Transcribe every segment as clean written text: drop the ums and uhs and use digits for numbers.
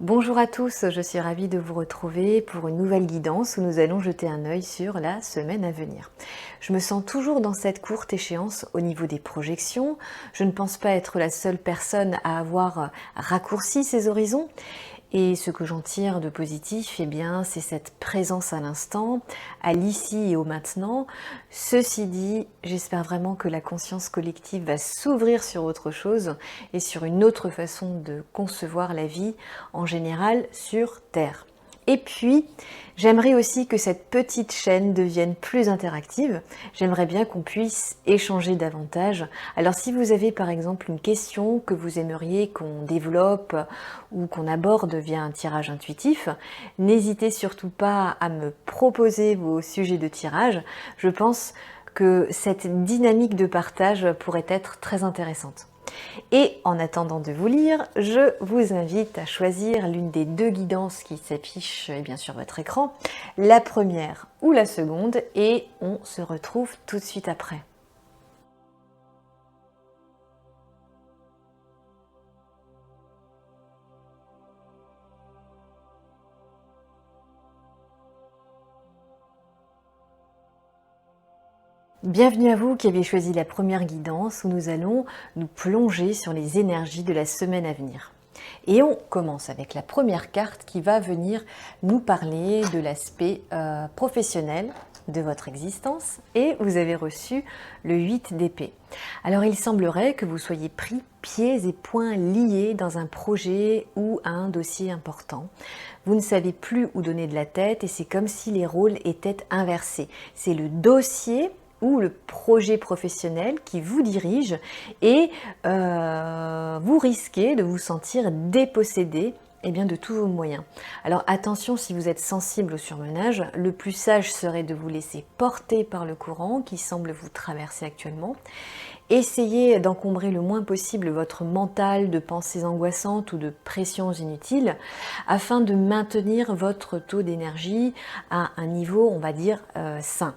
Bonjour à tous, je suis ravie de vous retrouver pour une nouvelle guidance où nous allons jeter un œil sur la semaine à venir. Je me sens toujours dans cette courte échéance au niveau des projections. Je ne pense pas être la seule personne à avoir raccourci ces horizons. Et ce que j'en tire de positif, eh bien, c'est cette présence à l'instant, à l'ici et au maintenant. Ceci dit, j'espère vraiment que la conscience collective va s'ouvrir sur autre chose et sur une autre façon de concevoir la vie en général sur Terre. Et puis, j'aimerais aussi que cette petite chaîne devienne plus interactive. J'aimerais bien qu'on puisse échanger davantage. Alors si vous avez par exemple une question que vous aimeriez qu'on développe ou qu'on aborde via un tirage intuitif, n'hésitez surtout pas à me proposer vos sujets de tirage. Je pense que cette dynamique de partage pourrait être très intéressante. Et en attendant de vous lire, je vous invite à choisir l'une des deux guidances qui s'affichent sur votre écran, la première ou la seconde, et on se retrouve tout de suite après. Bienvenue à vous qui avez choisi la première guidance où nous allons nous plonger sur les énergies de la semaine à venir. Et on commence avec la première carte qui va venir nous parler de l'aspect professionnel de votre existence et vous avez reçu le 8 d'épée. Alors il semblerait que vous soyez pris pieds et poings liés dans un projet ou un dossier important. Vous ne savez plus où donner de la tête et c'est comme si les rôles étaient inversés. C'est le dossier ou le projet professionnel qui vous dirige et vous risquez de vous sentir dépossédé de tous vos moyens. Alors attention, si vous êtes sensible au surmenage, le plus sage serait de vous laisser porter par le courant qui semble vous traverser actuellement. Essayez d'encombrer le moins possible votre mental de pensées angoissantes ou de pressions inutiles afin de maintenir votre taux d'énergie à un niveau, on va dire, sain.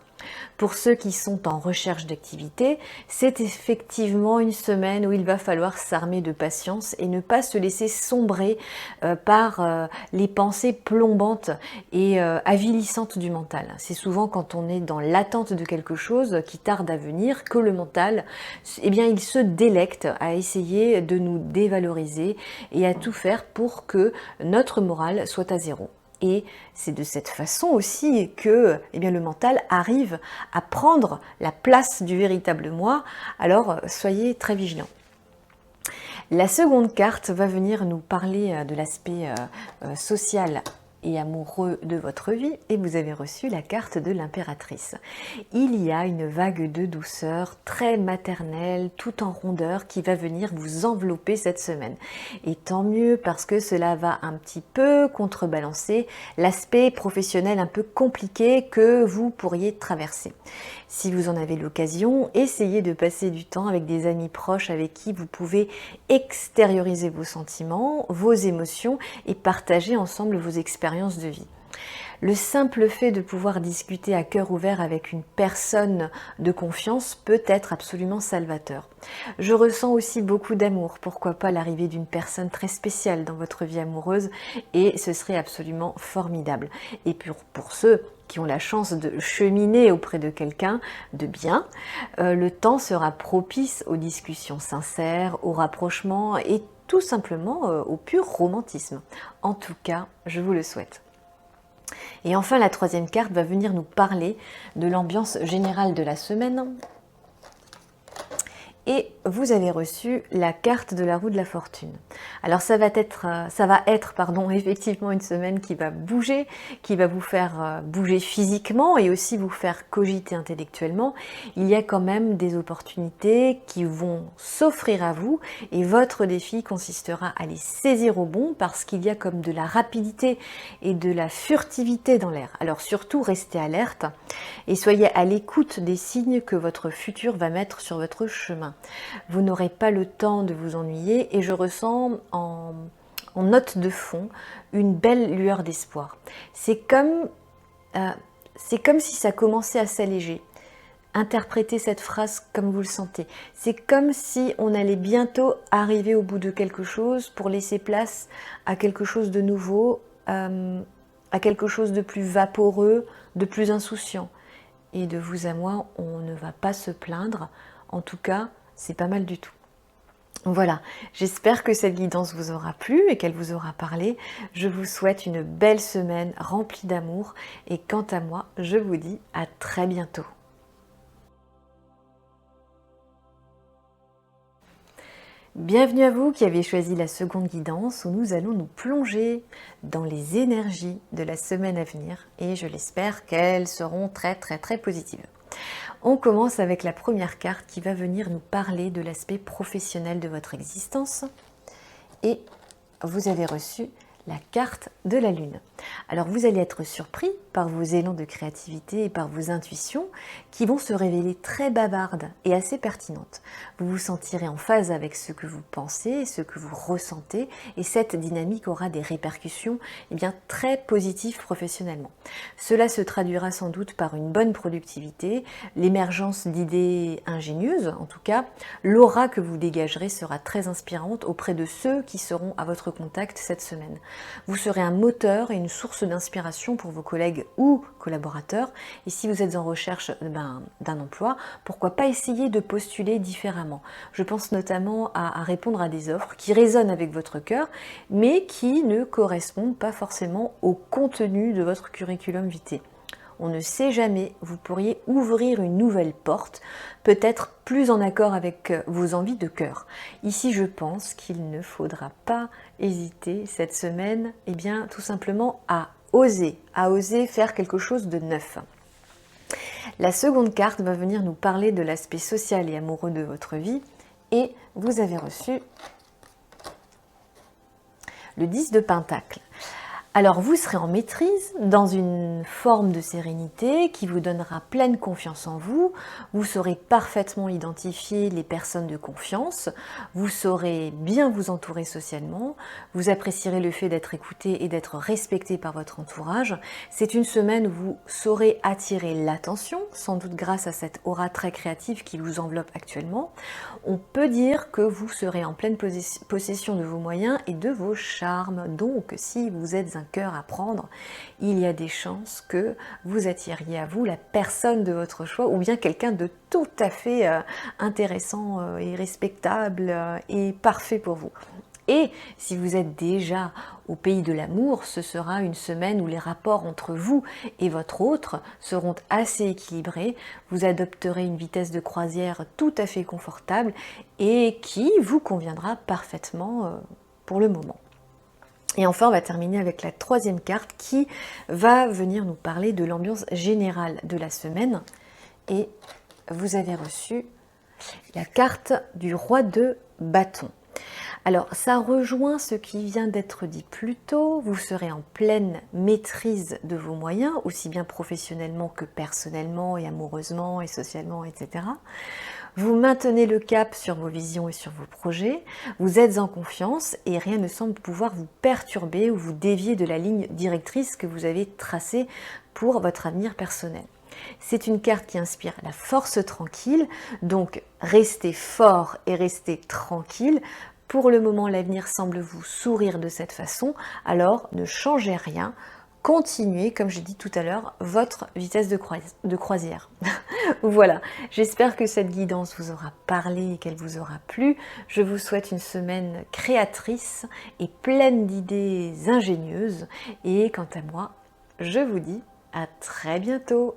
Pour ceux qui sont en recherche d'activité, c'est effectivement une semaine où il va falloir s'armer de patience et ne pas se laisser sombrer par les pensées plombantes et avilissantes du mental. C'est souvent quand on est dans l'attente de quelque chose qui tarde à venir que le mental, il se délecte à essayer de nous dévaloriser et à tout faire pour que notre morale soit à zéro. Et c'est de cette façon aussi que le mental arrive à prendre la place du véritable moi. Alors soyez très vigilants. La seconde carte va venir nous parler de l'aspect social et amoureux de votre vie et vous avez reçu la carte de l'impératrice. Il y a une vague de douceur très maternelle, tout en rondeur qui va venir vous envelopper cette semaine. Et tant mieux parce que cela va un petit peu contrebalancer l'aspect professionnel un peu compliqué que vous pourriez traverser. Si vous en avez l'occasion, essayez de passer du temps avec des amis proches avec qui vous pouvez extérioriser vos sentiments, vos émotions et partager ensemble vos expériences de vie. Le simple fait de pouvoir discuter à cœur ouvert avec une personne de confiance peut être absolument salvateur. Je ressens aussi beaucoup d'amour, pourquoi pas l'arrivée d'une personne très spéciale dans votre vie amoureuse et ce serait absolument formidable. Et pour ceux qui ont la chance de cheminer auprès de quelqu'un de bien, le temps sera propice aux discussions sincères, au rapprochement et tout simplement au pur romantisme. En tout cas, je vous le souhaite. Et enfin, la troisième carte va venir nous parler de l'ambiance générale de la semaine. Et vous avez reçu la carte de la roue de la fortune. Alors ça va être effectivement une semaine qui va bouger, qui va vous faire bouger physiquement et aussi vous faire cogiter intellectuellement. Il y a quand même des opportunités qui vont s'offrir à vous et votre défi consistera à les saisir au bon parce qu'il y a comme de la rapidité et de la furtivité dans l'air. Alors surtout restez alerte et soyez à l'écoute des signes que votre futur va mettre sur votre chemin. Vous n'aurez pas le temps de vous ennuyer et je ressens en note de fond une belle lueur d'espoir. C'est comme si ça commençait à s'alléger. Interprétez cette phrase comme vous le sentez. C'est comme si on allait bientôt arriver au bout de quelque chose pour laisser place à quelque chose de nouveau, à quelque chose de plus vaporeux, de plus insouciant. Et de vous à moi, on ne va pas se plaindre. En tout cas, c'est pas mal du tout. Voilà, j'espère que cette guidance vous aura plu et qu'elle vous aura parlé. Je vous souhaite une belle semaine remplie d'amour et quant à moi, je vous dis à très bientôt. Bienvenue à vous qui avez choisi la seconde guidance où nous allons nous plonger dans les énergies de la semaine à venir et je l'espère qu'elles seront très positives. On commence avec la première carte qui va venir nous parler de l'aspect professionnel de votre existence et vous avez reçu la carte de la Lune. Alors vous allez être surpris par vos élans de créativité et par vos intuitions qui vont se révéler très bavardes et assez pertinentes. Vous vous sentirez en phase avec ce que vous pensez, ce que vous ressentez et cette dynamique aura des répercussions très positives professionnellement. Cela se traduira sans doute par une bonne productivité, l'émergence d'idées ingénieuses en tout cas. L'aura que vous dégagerez sera très inspirante auprès de ceux qui seront à votre contact cette semaine. Vous serez un moteur et une source d'inspiration pour vos collègues ou collaborateurs. Et si vous êtes en recherche d'un emploi, pourquoi pas essayer de postuler différemment. Je pense notamment à répondre à des offres qui résonnent avec votre cœur, mais qui ne correspondent pas forcément au contenu de votre curriculum vitae. On ne sait jamais, vous pourriez ouvrir une nouvelle porte, peut-être plus en accord avec vos envies de cœur. Ici, je pense qu'il ne faudra pas hésiter cette semaine, tout simplement à oser faire quelque chose de neuf. La seconde carte va venir nous parler de l'aspect social et amoureux de votre vie et vous avez reçu le 10 de Pentacle. Alors vous serez en maîtrise, dans une forme de sérénité qui vous donnera pleine confiance en vous, vous saurez parfaitement identifier les personnes de confiance, vous saurez bien vous entourer socialement, vous apprécierez le fait d'être écouté et d'être respecté par votre entourage. C'est une semaine où vous saurez attirer l'attention, sans doute grâce à cette aura très créative qui vous enveloppe actuellement. On peut dire que vous serez en pleine possession de vos moyens et de vos charmes, donc si vous êtes un cœur à prendre, il y a des chances que vous attiriez à vous la personne de votre choix ou bien quelqu'un de tout à fait intéressant et respectable et parfait pour vous. Et si vous êtes déjà au pays de l'amour, ce sera une semaine où les rapports entre vous et votre autre seront assez équilibrés. Vous adopterez une vitesse de croisière tout à fait confortable et qui vous conviendra parfaitement pour le moment. Et enfin, on va terminer avec la troisième carte qui va venir nous parler de l'ambiance générale de la semaine. Et vous avez reçu la carte du roi de bâton. Alors, ça rejoint ce qui vient d'être dit plus tôt. Vous serez en pleine maîtrise de vos moyens, aussi bien professionnellement que personnellement et amoureusement et socialement, etc. Vous maintenez le cap sur vos visions et sur vos projets, vous êtes en confiance et rien ne semble pouvoir vous perturber ou vous dévier de la ligne directrice que vous avez tracée pour votre avenir personnel. C'est une carte qui inspire la force tranquille, donc restez fort et restez tranquille. Pour le moment, l'avenir semble vous sourire de cette façon, alors ne changez rien. Continuez, comme j'ai dit tout à l'heure, votre vitesse de croisière. Voilà, j'espère que cette guidance vous aura parlé et qu'elle vous aura plu. Je vous souhaite une semaine créatrice et pleine d'idées ingénieuses. Et quant à moi, je vous dis à très bientôt.